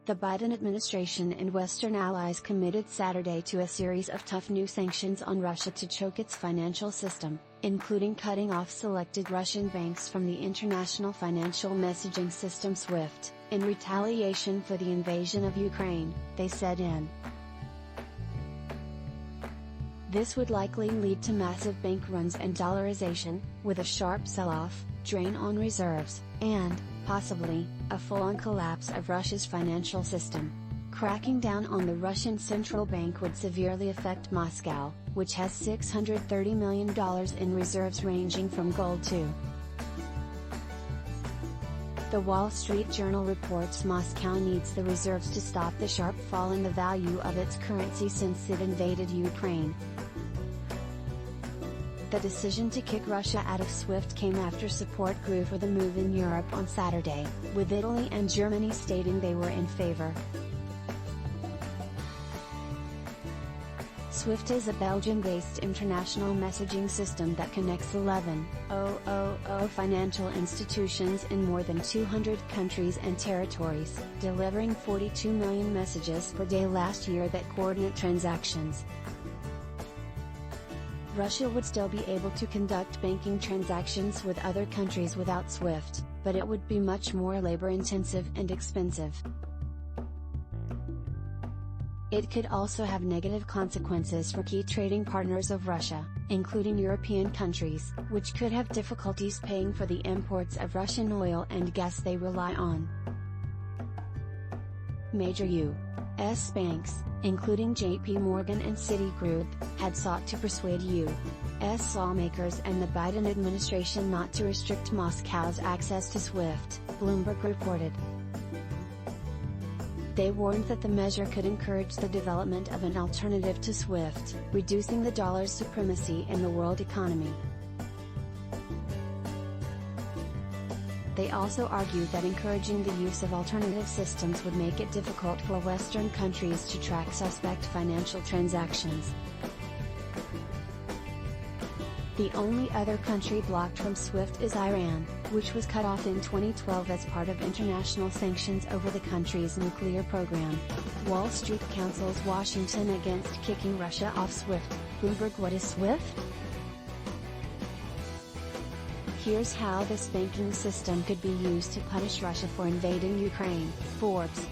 The Biden administration and Western allies committed Saturday to a series of tough new sanctions on Russia to choke its financial system, including cutting off selected Russian banks from the international financial messaging system SWIFT, in retaliation for the invasion of Ukraine, they said in. This would likely lead to massive bank runs and dollarization, with a sharp sell-off, drain on reserves, and, possibly, a full-on collapse of Russia's financial system. Cracking down on the Russian central bank would severely affect Moscow, which has $630 million in reserves ranging from gold to. The Wall Street Journal reports Moscow needs the reserves to stop the sharp fall in the value of its currency since it invaded Ukraine. The decision to kick Russia out of SWIFT came after support grew for the move in Europe on Saturday, with Italy and Germany stating they were in favor. SWIFT is a Belgium-based international messaging system that connects 11,000 financial institutions in more than 200 countries and territories, delivering 42 million messages per day last year that coordinate transactions. Russia would still be able to conduct banking transactions with other countries without SWIFT, but it would be much more labor-intensive and expensive. It could also have negative consequences for key trading partners of Russia, including European countries, which could have difficulties paying for the imports of Russian oil and gas they rely on. Major U.S. banks, including JPMorgan and Citigroup, had sought to persuade U.S. lawmakers and the Biden administration not to restrict Moscow's access to SWIFT, Bloomberg reported. They warned that the measure could encourage the development of an alternative to SWIFT, reducing the dollar's supremacy in the world economy. They also argued that encouraging the use of alternative systems would make it difficult for Western countries to track suspect financial transactions. The only other country blocked from SWIFT is Iran, which was cut off in 2012 as part of international sanctions over the country's nuclear program. Wall Street counsels Washington against kicking Russia off SWIFT. Bloomberg: what is SWIFT? Here's how this banking system could be used to punish Russia for invading Ukraine. Forbes.